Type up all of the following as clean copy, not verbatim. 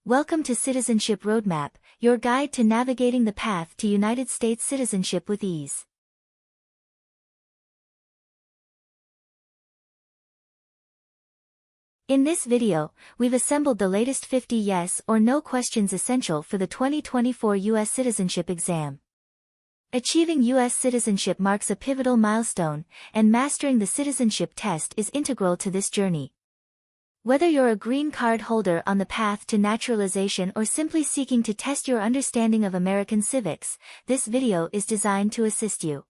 Welcome to Citizenship Roadmap, your guide to navigating the path to United States citizenship with ease. In this video, we've assembled the latest 50 yes or no questions essential for the 2024 U.S. citizenship exam. Achieving U.S. citizenship marks a pivotal milestone, and mastering the citizenship test is integral to this journey. Whether you're a green card holder on the path to naturalization or simply seeking to test your understanding of American civics, this video is designed to assist you.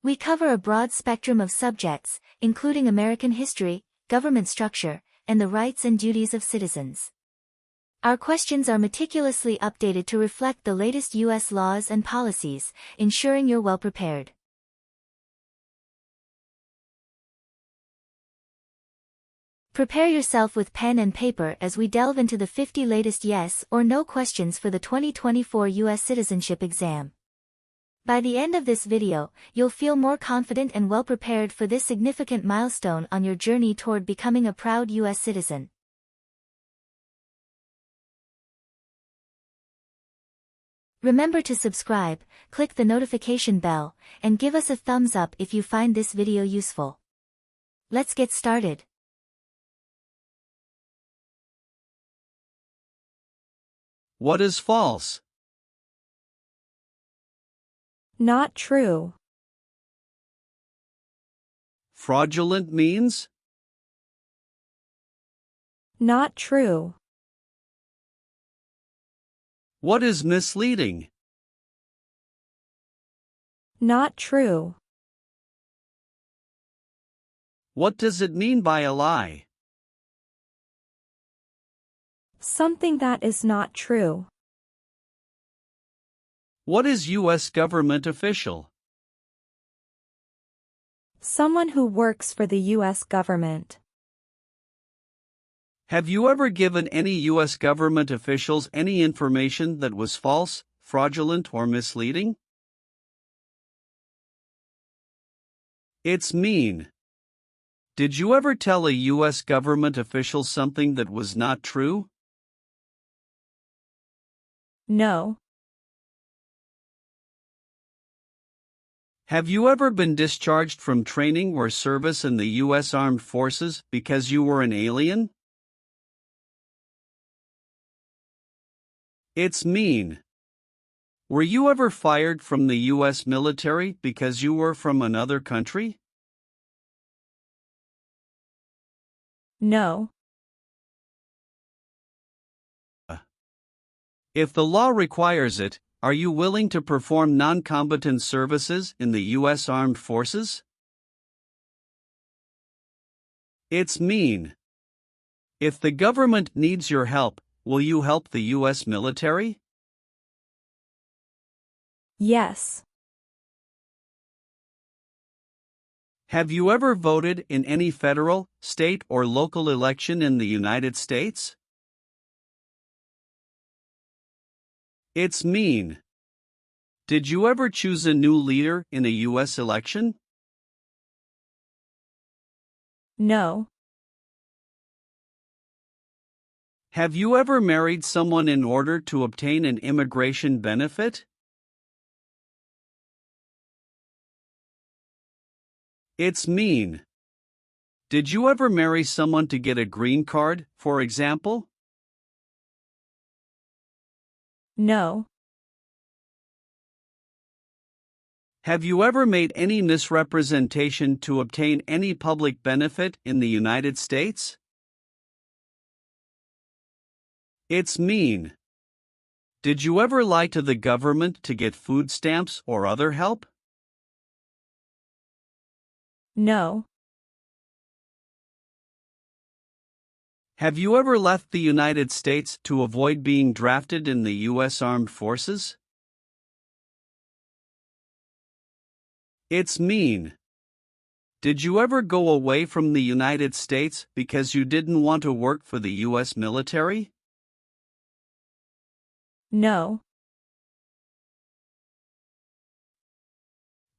We cover a broad spectrum of subjects, including American history, government structure, and the rights and duties of citizens. Our questions are meticulously updated to reflect the latest U.S. laws and policies, ensuring you're well prepared. Prepare yourself with pen and paper as we delve into the 50 latest yes or no questions for the 2024 U.S. citizenship exam. By the end of this video, you'll feel more confident and well prepared for this significant milestone on your journey toward becoming a proud U.S. citizen. Remember to subscribe, click the notification bell, and give us a thumbs up if you find this video useful. Let's get started. What is false? Not true. Fraudulent means? Not true. What is misleading? Not true. What does it mean by a lie? Something that is not true. What is U.S. government official? Someone who works for the U.S. government. Have you ever given any U.S. government officials any information that was false, fraudulent, or misleading? It's mean. Did you ever tell a U.S. government official something that was not true? No. Have you ever been discharged from training or service in the U.S. Armed Forces because you were an alien? It's mean. Were you ever fired from the U.S. military because you were from another country? No. If the law requires it, are you willing to perform non-combatant services in the U.S. Armed Forces? It's mean. If the government needs your help, will you help the U.S. military? Yes. Have you ever voted in any federal, state, or local election in the United States? It's mean. Did you ever choose a new leader in a U.S. election? No. Have you ever married someone in order to obtain an immigration benefit? It's mean. Did you ever marry someone to get a green card, for example? No. Have you ever made any misrepresentation to obtain any public benefit in the United States? It's mean. Did you ever lie to the government to get food stamps or other help? No. Have you ever left the United States to avoid being drafted in the U.S. Armed Forces? It's mean. Did you ever go away from the United States because you didn't want to work for the U.S. military? No.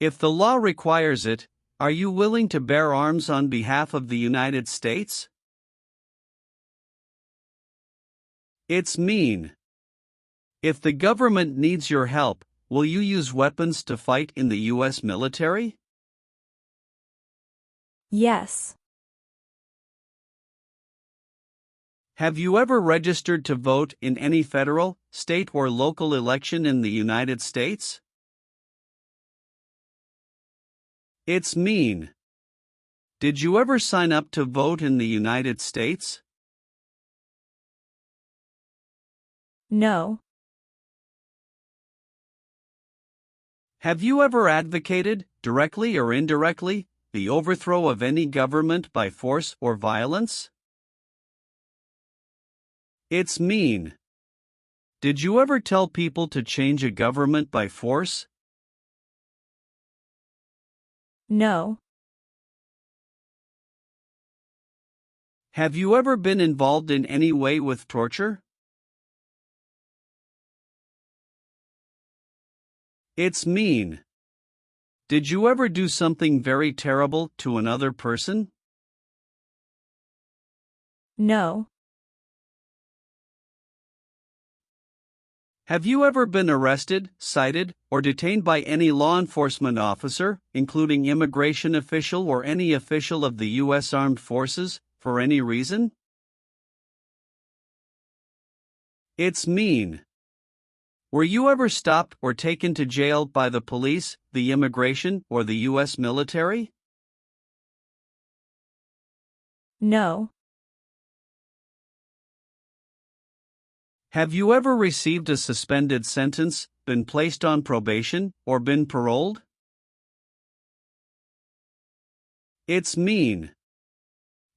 If the law requires it, Are you willing to bear arms on behalf of the United States? It's mean. If the government needs your help, will you use weapons to fight in the U.S. military? Yes. Have you ever registered to vote in any federal, state, or local election in the United States? It's mean. Did you ever sign up to vote in the United States? No. Have you ever advocated, directly or indirectly, the overthrow of any government by force or violence? It's mean. Did you ever tell people to change a government by force? No. Have you ever been involved in any way with torture? It's mean. Did you ever do something very terrible to another person? No. Have you ever been arrested, cited, or detained by any law enforcement officer, including immigration official or any official of the U.S. Armed Forces, for any reason? It's mean. Were you ever stopped or taken to jail by the police, the immigration, or the U.S. military? No. Have you ever received a suspended sentence, been placed on probation, or been paroled? It's mean.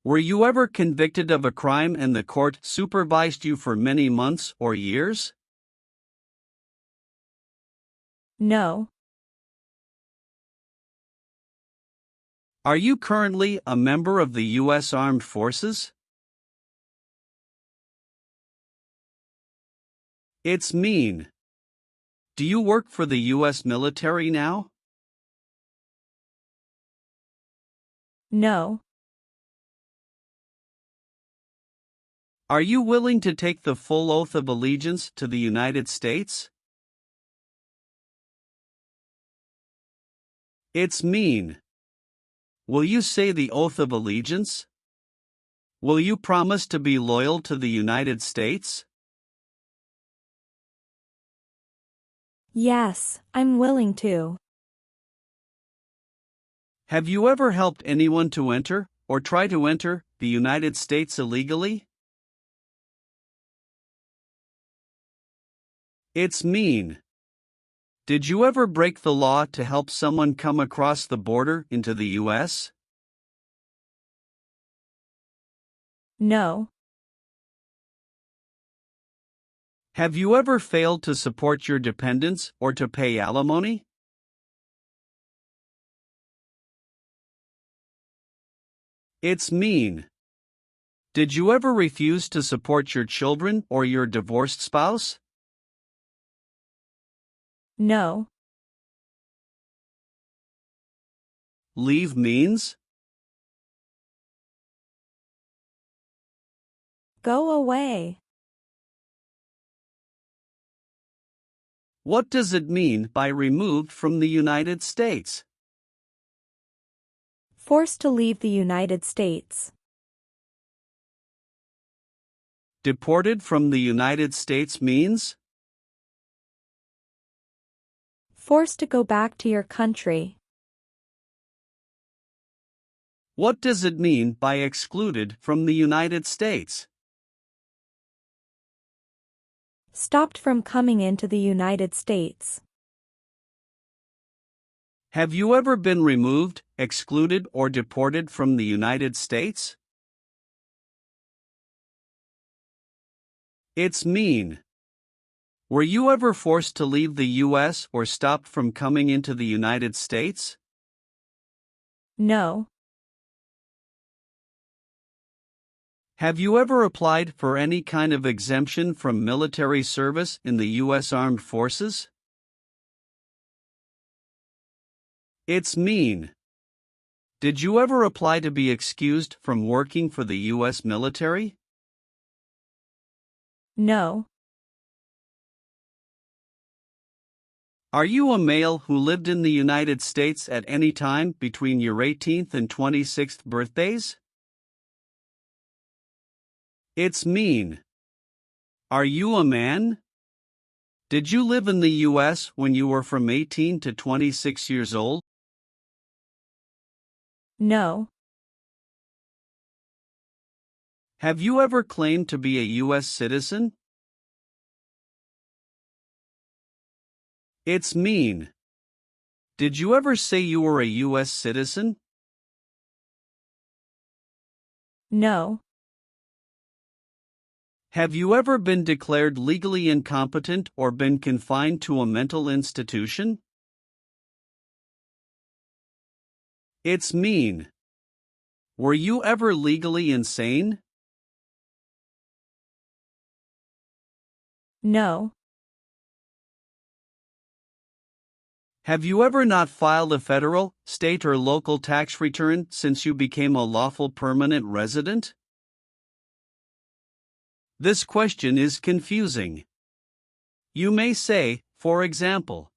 Were you ever convicted of a crime and the court supervised you for many months or years? No. Are you currently a member of the U.S. Armed Forces? It's mean. Do you work for the U.S. military now? No. Are you willing to take the full oath of allegiance to the United States? It's mean. Will you say the oath of allegiance? Will you promise to be loyal to the United States? Yes, I'm willing to. Have you ever helped anyone to enter, or try to enter, the United States illegally? It's mean. Did you ever break the law to help someone come across the border into the U.S.? No. Have you ever failed to support your dependents or to pay alimony? It's mean. Did you ever refuse to support your children or your divorced spouse? No. Leave means? Go away. What does it mean by removed from the United States? Forced to leave the United States. Deported from the United States means? Forced to go back to your country. What does it mean by excluded from the United States? Stopped from coming into the United States. Have you ever been removed, excluded, or deported from the United States? It's mean. Were you ever forced to leave the U.S. or stopped from coming into the United States? No. Have you ever applied for any kind of exemption from military service in the U.S. Armed Forces? It's mean. Did you ever apply to be excused from working for the U.S. military? No. Are you a male who lived in the United States at any time between your 18th and 26th birthdays? It's mean. Are you a man? Did you live in the U.S. when you were from 18 to 26 years old? No. Have you ever claimed to be a U.S. citizen? It's mean. Did you ever say you were a U.S. citizen? No. Have you ever been declared legally incompetent or been confined to a mental institution? It's mean. Were you ever legally insane? No. Have you ever not filed a federal, state, or local tax return since you became a lawful permanent resident? This question is confusing. You may say, for example,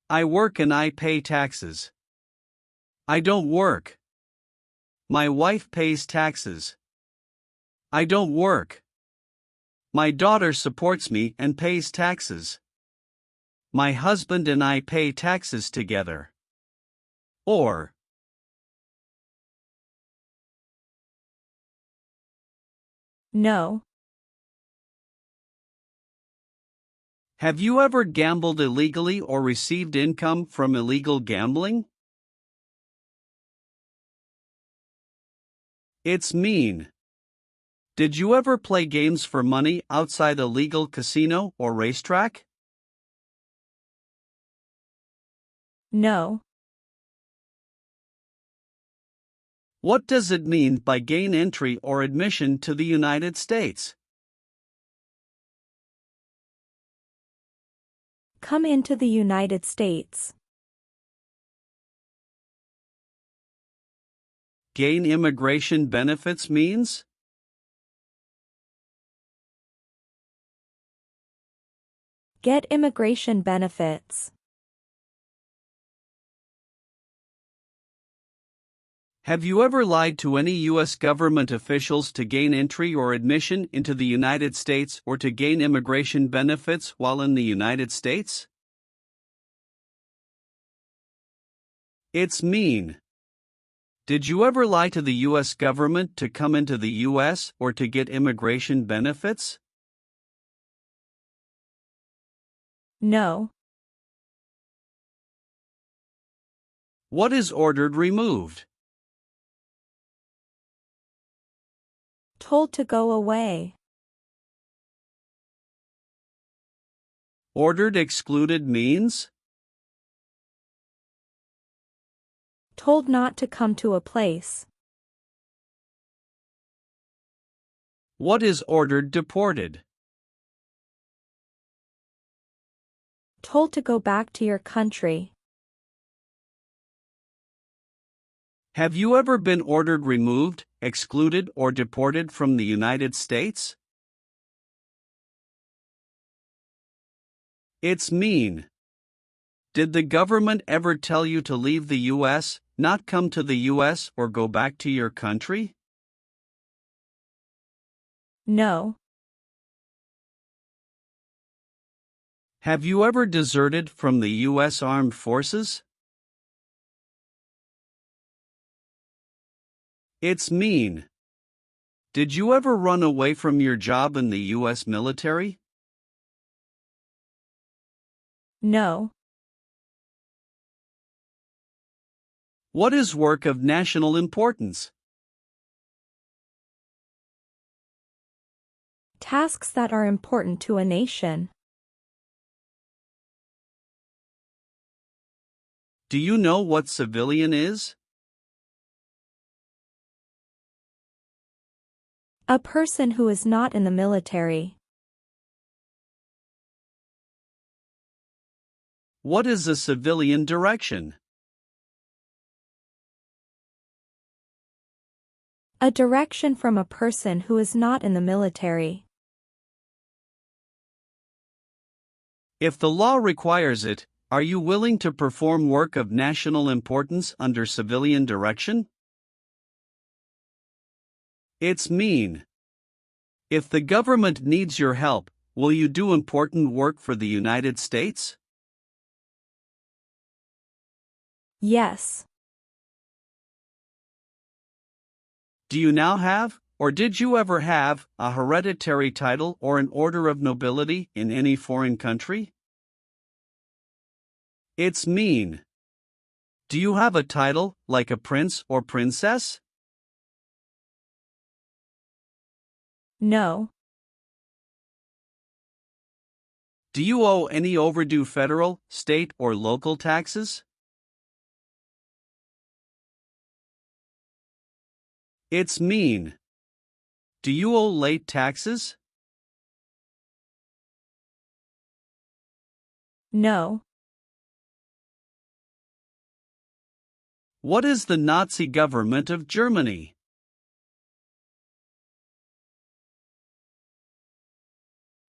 I work and I pay taxes. I don't work. My wife pays taxes. I don't work. My daughter supports me and pays taxes. My husband and I pay taxes together. Or, No. have you ever gambled illegally or received income from illegal gambling? It's mean. Did you ever play games for money outside a legal casino or racetrack? No. What does it mean by gain entry or admission to the United States? Come into the United States. Gain immigration benefits means? Get immigration benefits. Have you ever lied to any U.S. government officials to gain entry or admission into the United States or to gain immigration benefits while in the United States? It's mean. Did you ever lie to the U.S. government to come into the U.S. or to get immigration benefits? No. What is ordered removed? Told to go away. Ordered excluded means? Told not to come to a place. What is ordered deported? Told to go back to your country. Have you ever been ordered removed, excluded, or deported from the United States? It's mean. Did the government ever tell you to leave the U.S., not come to the U.S., or go back to your country? No. Have you ever deserted from the U.S. Armed Forces? It's mean. Did you ever run away from your job in the U.S. military? No. What is work of national importance? Tasks that are important to a nation. Do you know what civilian is? A person who is not in the military. What is a civilian direction? A direction from a person who is not in the military. If the law requires it, are you willing to perform work of national importance under civilian direction? It's mean. If the government needs your help, will you do important work for the United States? Yes. Do you now have, or did you ever have, a hereditary title or an order of nobility in any foreign country? It's mean. Do you have a title, like a prince or princess? No. Do you owe any overdue federal, state, or local taxes? It's mean. Do you owe late taxes? No. What is the Nazi government of Germany?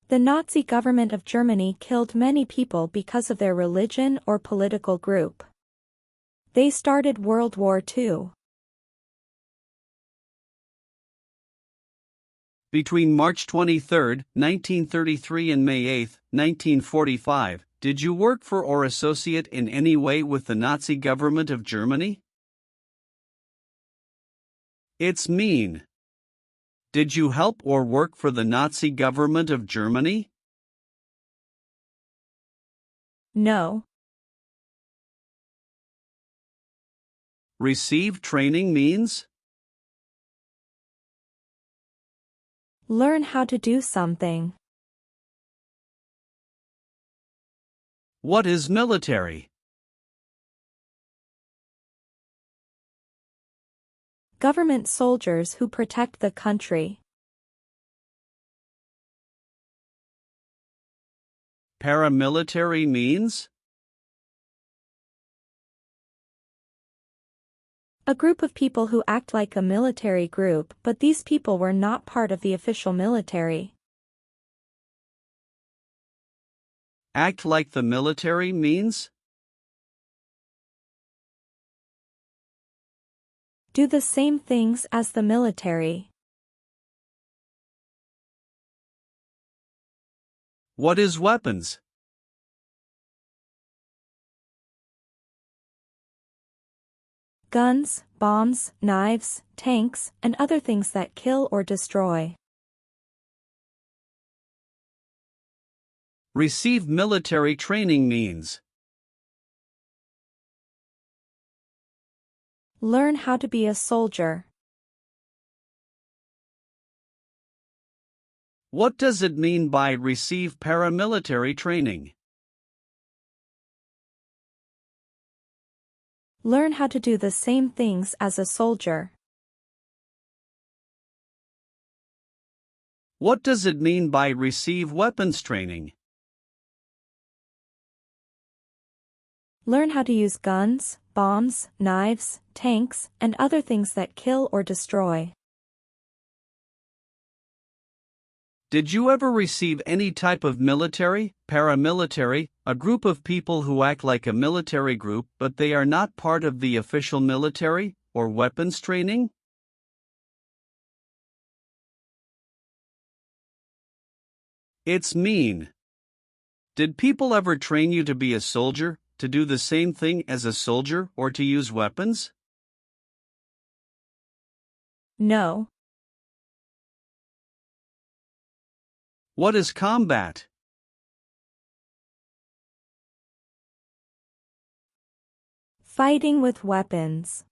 The Nazi government of Germany killed many people because of their religion or political group. They started World War II. Between March 23, 1933 and May 8, 1945, did you work for or associate in any way with the Nazi government of Germany? It's mean. Did you help or work for the Nazi government of Germany? No. Receive training means? Learn how to do something. What is military? Government soldiers who protect the country. Paramilitary means? A group of people who act like a military group, but these people were not part of the official military. Act like the military means? Do the same things as the military. What is weapons? Guns, bombs, knives, tanks, and other things that kill or destroy. Receive military training means? Learn how to be a soldier. What does it mean by receive paramilitary training? Learn how to do the same things as a soldier. What does it mean by receive weapons training? Learn how to use guns, bombs, knives, tanks, and other things that kill or destroy. Did you ever receive any type of military, paramilitary, a group of people who act like a military group but they are not part of the official military, or weapons training? It's mean. Did people ever train you to be a soldier, to do the same thing as a soldier, or to use weapons? No. What is combat? Fighting with weapons.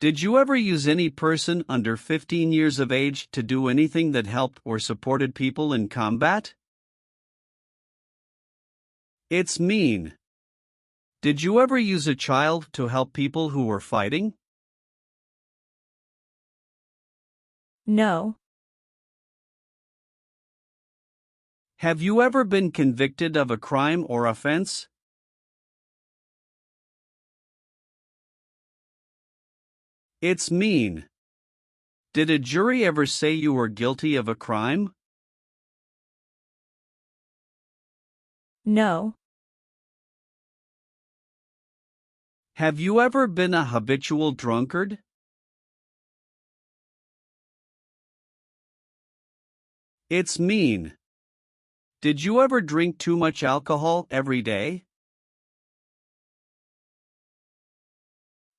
Did you ever use any person under 15 years of age to do anything that helped or supported people in combat? It's mean. Did you ever use a child to help people who were fighting? No. Have you ever been convicted of a crime or offense? It's mean. Did a jury ever say you were guilty of a crime? No. Have you ever been a habitual drunkard? It's mean. Did you ever drink too much alcohol every day?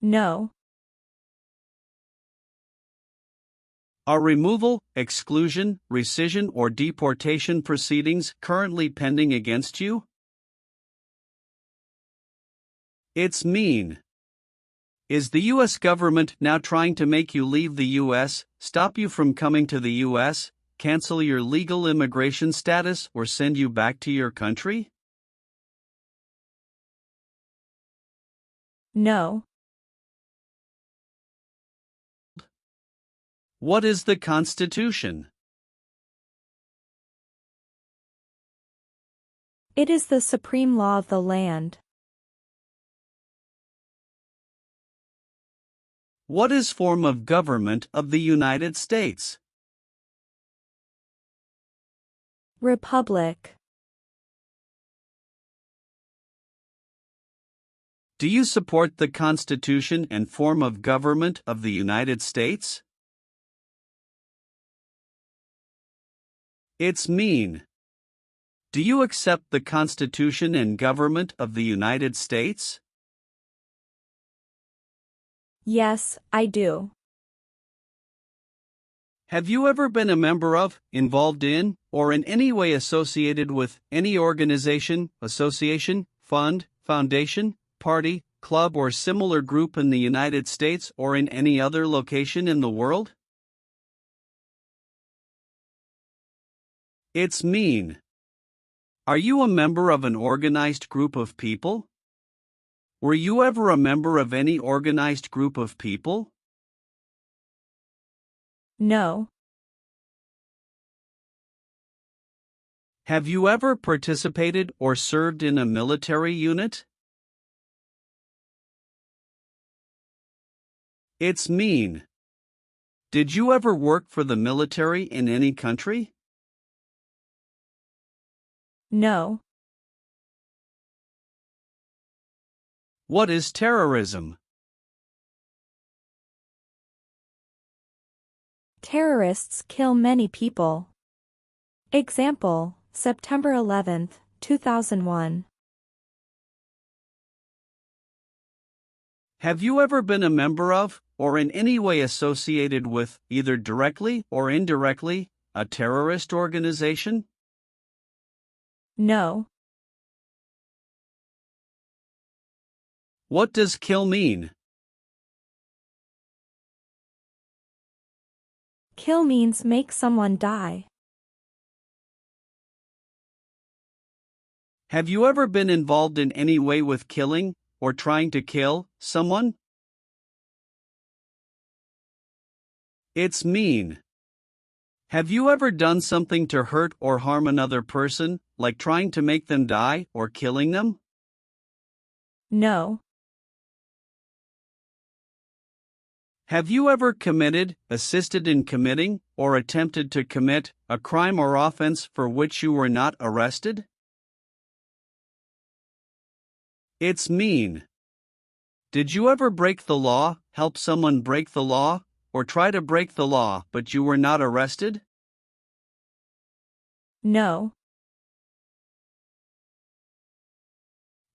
No. Are removal, exclusion, rescission, or deportation proceedings currently pending against you? It's mean. Is the U.S. government now trying to make you leave the U.S., stop you from coming to the U.S., cancel your legal immigration status, or send you back to your country? No. What is the Constitution? It is the supreme law of the land. What is form of government of the United States? Republic. Do you support the Constitution and form of government of the United States? It's mean. Do you accept the Constitution and government of the United States? Yes, I do. Have you ever been a member of, involved in, or in any way associated with any organization, association, fund, foundation, party, club, or similar group in the United States or in any other location in the world? It's mean. Are you a member of an organized group of people? Were you ever a member of any organized group of people? No. Have you ever participated or served in a military unit? It's mean. Did you ever work for the military in any country? No. What is terrorism? Terrorists kill many people. Example, September 11, 2001. Have you ever been a member of, or in any way associated with, either directly or indirectly, a terrorist organization? No. What does kill mean? Kill means make someone die. Have you ever been involved in any way with killing, or trying to kill, someone? It's mean. Have you ever done something to hurt or harm another person, like trying to make them die or killing them? No. Have you ever committed, assisted in committing, or attempted to commit a crime or offense for which you were not arrested? It's mean. Did you ever break the law, help someone break the law, or try to break the law but you were not arrested? No.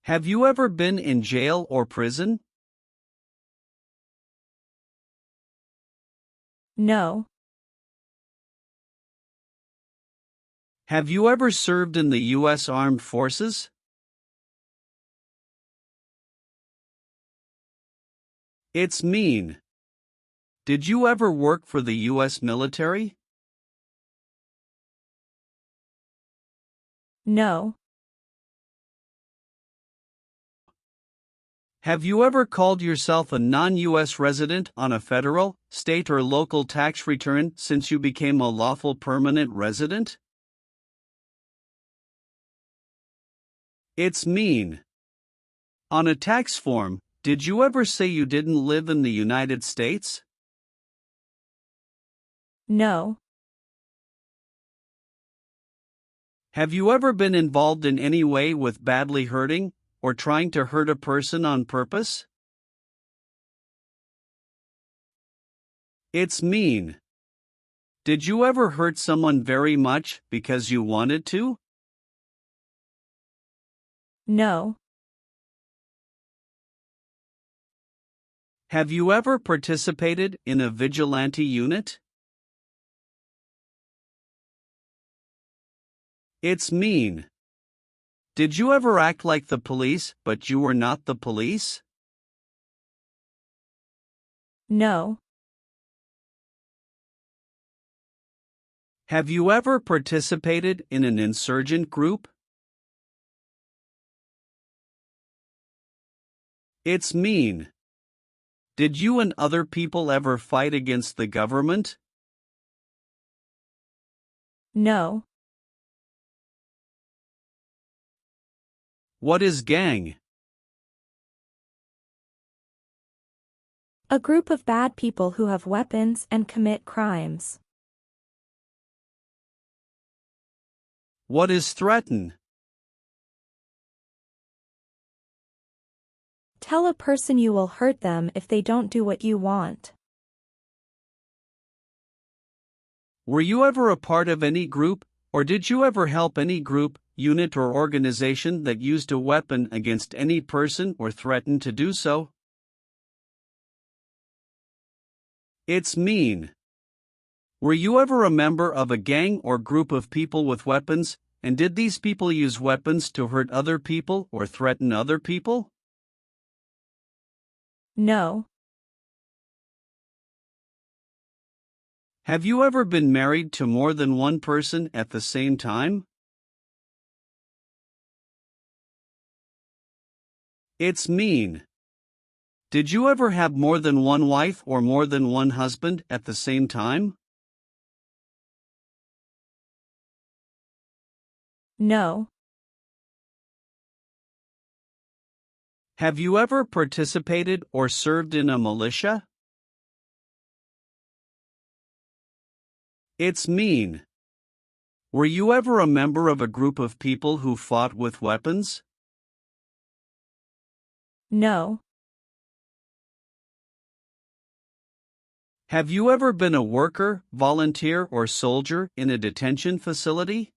Have you ever been in jail or prison? No. Have you ever served in the U.S. Armed Forces? It's mean. Did you ever work for the U.S. military? No. Have you ever called yourself a non-U.S. resident on a federal, state, or local tax return since you became a lawful permanent resident? It's mean. On a tax form, Did you ever say you didn't live in the United States? No. Have you ever been involved in any way with badly hurting or trying to hurt a person on purpose? It's mean. Did you ever hurt someone very much because you wanted to? No. Have you ever participated in a vigilante unit? It's mean. Did you ever act like the police but you were not the police? No. Have you ever participated in an insurgent group? It's mean. Did you and other people ever fight against the government? No. What is gang? A group of bad people who have weapons and commit crimes. What is threaten? Tell a person you will hurt them if they don't do what you want. Were you ever a part of any group, or did you ever help any group, unit or organization that used a weapon against any person or threatened to do so? It's mean. Were you ever a member of a gang or group of people with weapons, and did these people use weapons to hurt other people or threaten other people? No. Have you ever been married to more than one person at the same time? It's mean. Did you ever have more than one wife or more than one husband at the same time? No. Have you ever participated or served in a militia? It's mean. Were you ever a member of a group of people who fought with weapons? No. Have you ever been a worker, volunteer, or soldier in a detention facility?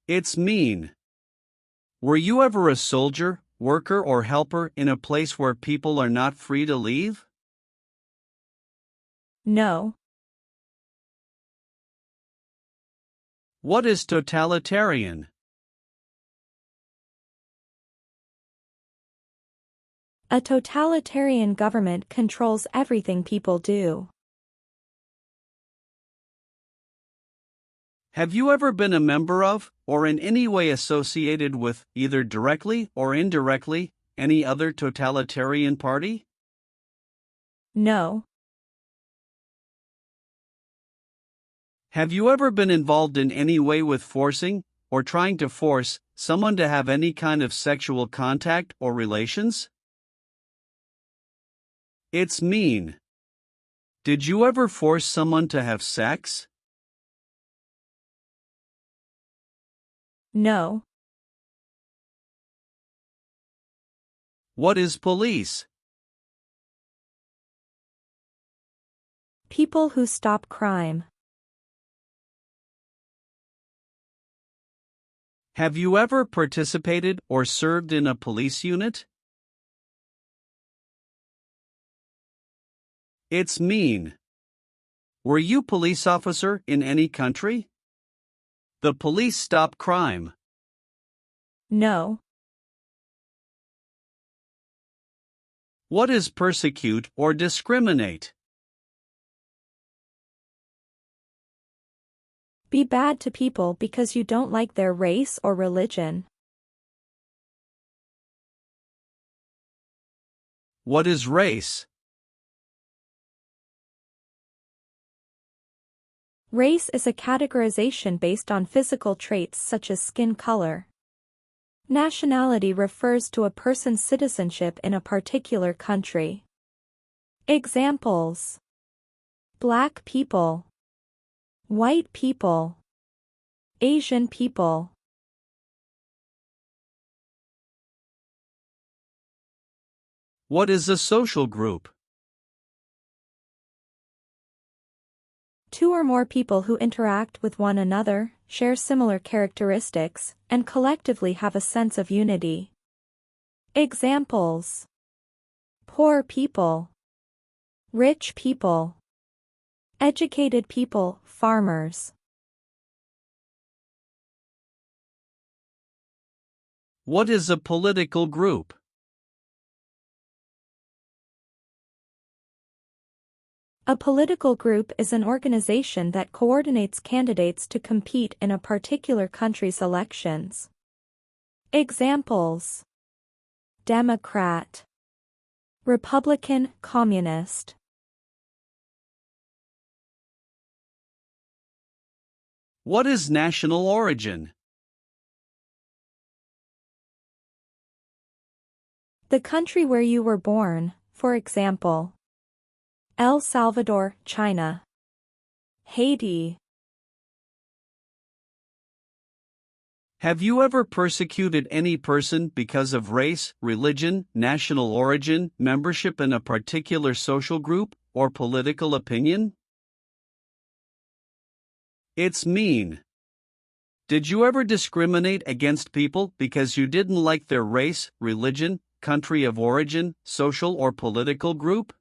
It's mean. Were you ever a soldier, worker, or helper in a place where people are not free to leave? No. What is totalitarian? A totalitarian government controls everything people do. Have you ever been a member of, or in any way associated with, either directly or indirectly, any other totalitarian party? No. Have you ever been involved in any way with forcing, or trying to force, someone to have any kind of sexual contact or relations? It's mean. Did you ever force someone to have sex? No. What is police? People who stop crime. Have you ever participated or served in a police unit? It's mean. Were you police officer in any country? The police stop crime. No. What is persecute or discriminate? Be bad to people because you don't like their race or religion. What is race? Race is a categorization based on physical traits such as skin color. Nationality refers to a person's citizenship in a particular country. Examples: Black people, white people, Asian people. What is a social group? Two or more people who interact with one another, share similar characteristics, and collectively have a sense of unity. Examples: poor people, rich people, educated people, farmers. What is a political group? A political group is an organization that coordinates candidates to compete in a particular country's elections. Examples: Democrat, Republican, Communist. What is national origin? The country where you were born, for example, El Salvador, China, Haiti. Have you ever persecuted any person because of race, religion, national origin, membership in a particular social group, or political opinion? It's mean. Did you ever discriminate against people because you didn't like their race, religion, country of origin, social or political group?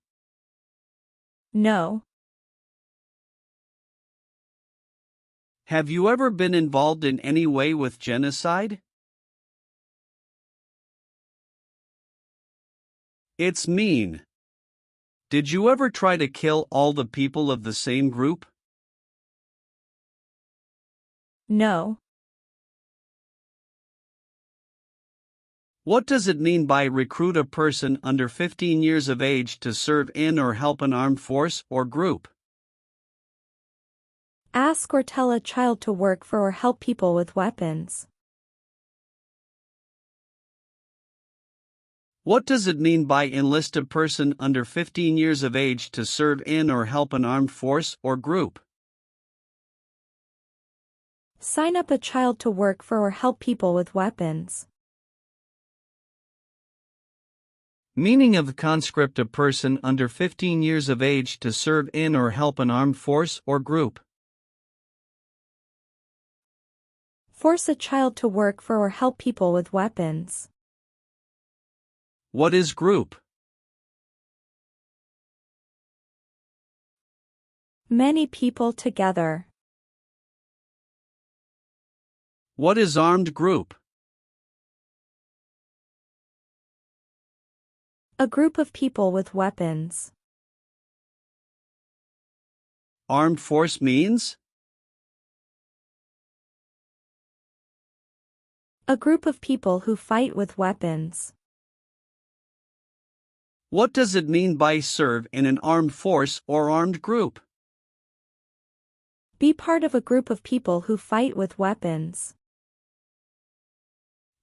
No. Have you ever been involved in any way with genocide? It's mean. Did you ever try to kill all the people of the same group? No. What does it mean by recruit a person under 15 years of age to serve in or help an armed force or group? Ask or tell a child to work for or help people with weapons. What does it mean by enlist a person under 15 years of age to serve in or help an armed force or group? Sign up a child to work for or help people with weapons. Meaning of the conscript: a person under 15 years of age to serve in or help an armed force or group. Force a child to work for or help people with weapons. What is group? Many people together. What is armed group? A group of people with weapons. Armed force means? A group of people who fight with weapons. What does it mean by serve in an armed force or armed group? Be part of a group of people who fight with weapons.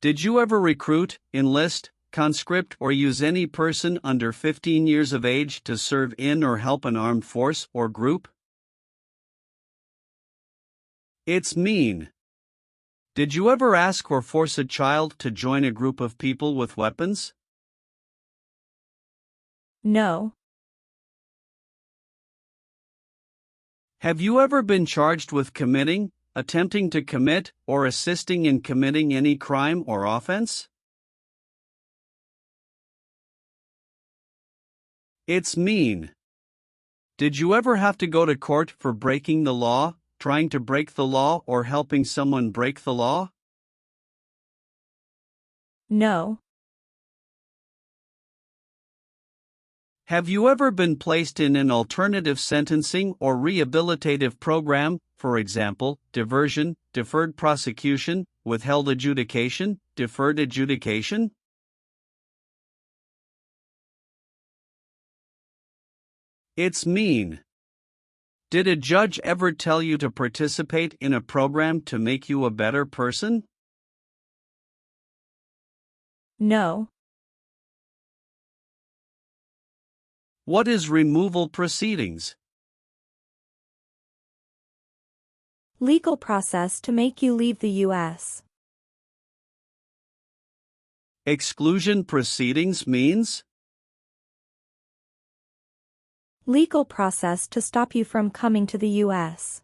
Did you ever recruit, enlist, conscript, or use any person under 15 years of age to serve in or help an armed force or group? It's mean. Did you ever ask or force a child to join a group of people with weapons? No. Have you ever been charged with committing, attempting to commit, or assisting in committing any crime or offense? It's mean. Did you ever have to go to court for breaking the law, trying to break the law, or helping someone break the law? No. Have you ever been placed in an alternative sentencing or rehabilitative program, for example, diversion, deferred prosecution, withheld adjudication, deferred adjudication? It's mean. Did a judge ever tell you to participate in a program to make you a better person? No. What is removal proceedings? Legal process to make you leave the U.S. Exclusion proceedings means? Legal process to stop you from coming to the U.S.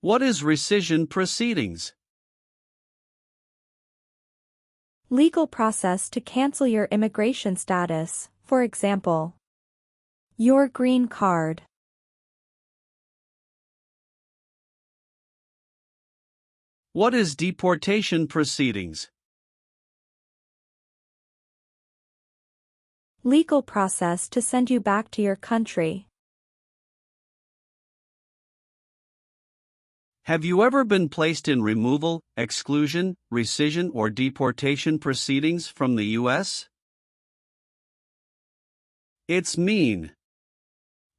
What is rescission proceedings? Legal process to cancel your immigration status, for example, your green card. What is deportation proceedings? Legal process to send you back to your country. Have you ever been placed in removal, exclusion, rescission, or deportation proceedings from the U.S.? It's mean.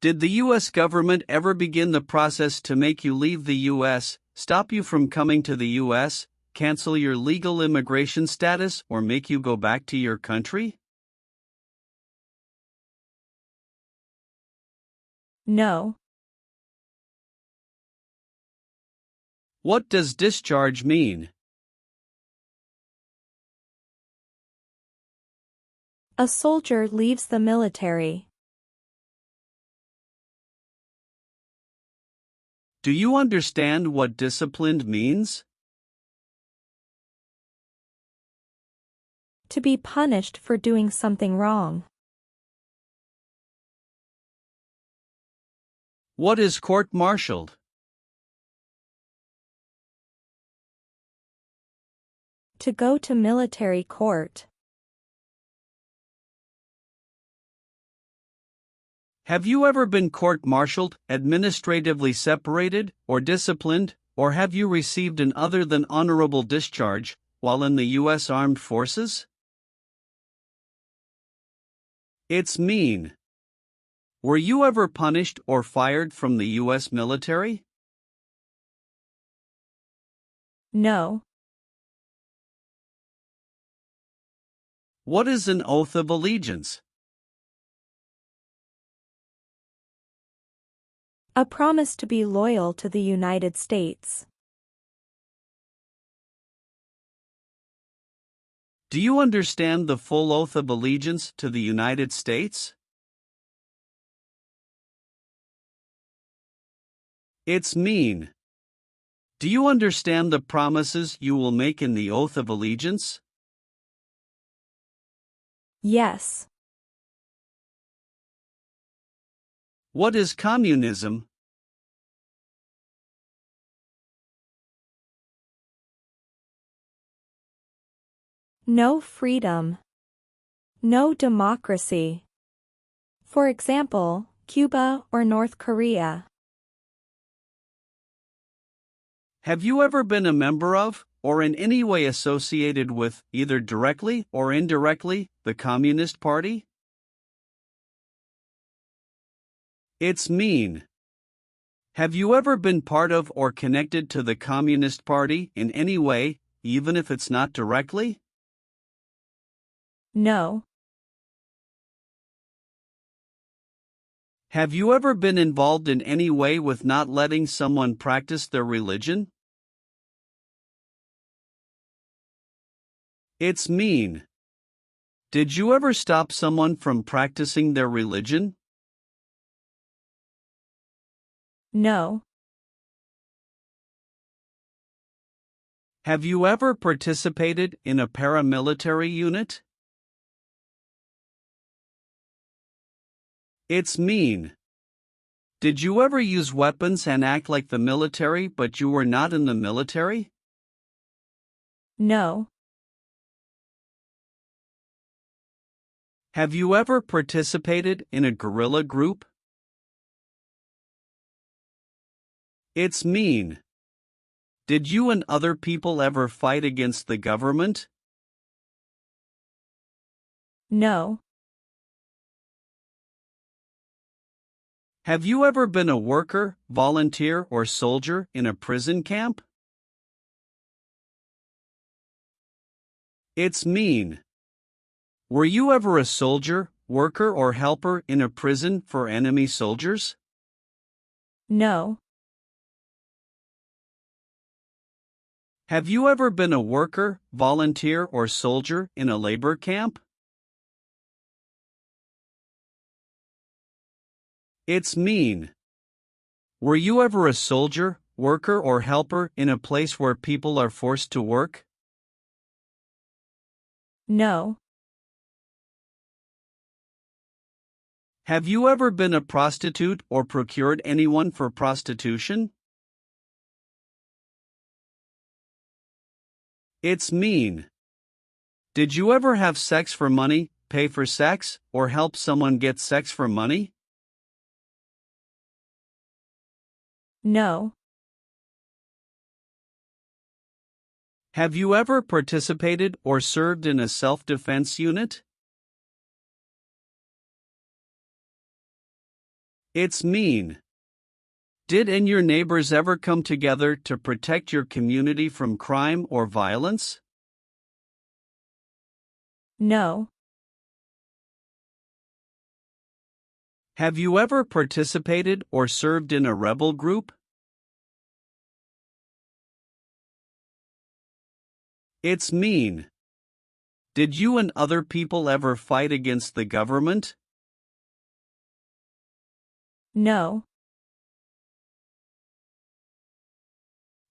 Did the U.S. government ever begin the process to make you leave the U.S., stop you from coming to the U.S., cancel your legal immigration status, or make you go back to your country? No. What does discharge mean? A soldier leaves the military. Do you understand what disciplined means? To be punished for doing something wrong. What is court-martialed? To go to military court. Have you ever been court-martialed, administratively separated, or disciplined, or have you received an other than honorable discharge while in the U.S. Armed Forces? It's mean. Were you ever punished or fired from the U.S. military? No. What is an oath of allegiance? A promise to be loyal to the United States. Do you understand the full oath of allegiance to the United States? It's mean. Do you understand the promises you will make in the oath of allegiance? Yes. What is communism? No freedom. No democracy. For example, Cuba or North Korea. Have you ever been a member of, or in any way associated with, either directly or indirectly, the Communist Party? It's mean. Have you ever been part of or connected to the Communist Party in any way, even if it's not directly? No. Have you ever been involved in any way with not letting someone practice their religion? It's mean. Did you ever stop someone from practicing their religion? No. Have you ever participated in a paramilitary unit? It's mean. Did you ever use weapons and act like the military but you were not in the military? No. Have you ever participated in a guerrilla group? It's mean. Did you and other people ever fight against the government? No. Have you ever been a worker, volunteer, or soldier in a prison camp? It's mean. Were you ever a soldier, worker, or helper in a prison for enemy soldiers? No. Have you ever been a worker, volunteer, or soldier in a labor camp? It's mean. Were you ever a soldier, worker, or helper in a place where people are forced to work? No. Have you ever been a prostitute or procured anyone for prostitution? It's mean. Did you ever have sex for money, pay for sex, or help someone get sex for money? No. Have you ever participated or served in a self-defense unit? It's mean. Did and your neighbors ever come together to protect your community from crime or violence? No. Have you ever participated or served in a rebel group? It's mean. Did you and other people ever fight against the government? No.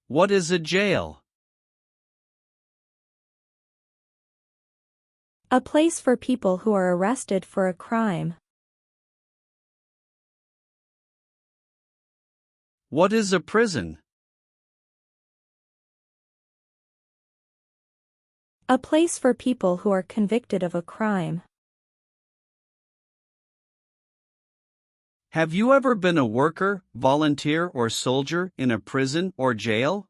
What is a jail? A place for people who are arrested for a crime. What is a prison? A place for people who are convicted of a crime. Have you ever been a worker, volunteer, or soldier in a prison or jail?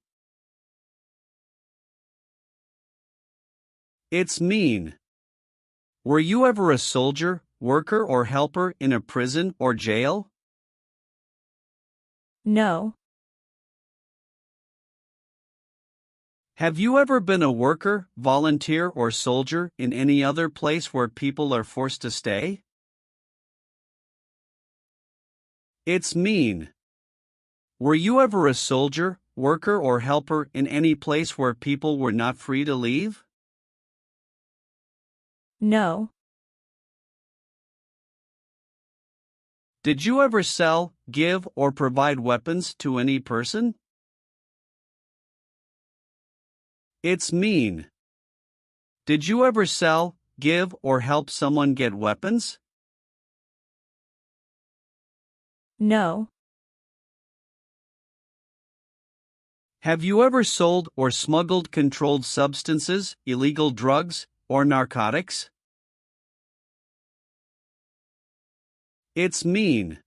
It's mean. Were you ever a soldier, worker, or helper in a prison or jail? No. Have you ever been a worker, volunteer, or soldier in any other place where people are forced to stay? It's mean. Were you ever a soldier, worker, or helper in any place where people were not free to leave? No. Did you ever sell, give, or provide weapons to any person? It's mean. Did you ever sell, give, or help someone get weapons? No. Have you ever sold or smuggled controlled substances, illegal drugs, or narcotics? It's mean.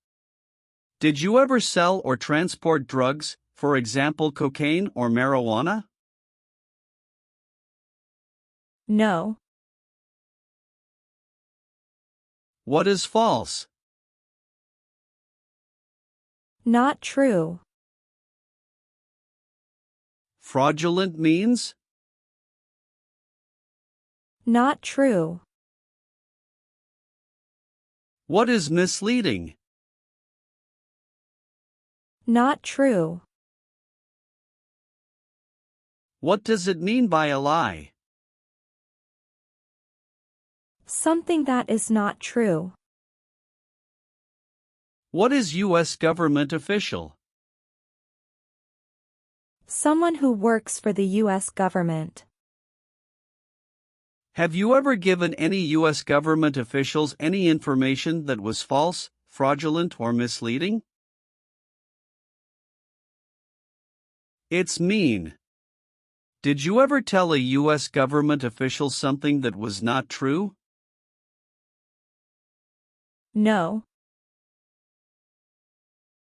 Did you ever sell or transport drugs, for example cocaine or marijuana? No. What is false? Not true. Fraudulent means? Not true. What is misleading? Not true. What does it mean by a lie? Something that is not true. What is U.S. government official? Someone who works for the U.S. government. Have you ever given any U.S. government officials any information that was false, fraudulent, or misleading? It's mean. Did you ever tell a U.S. government official something that was not true? No.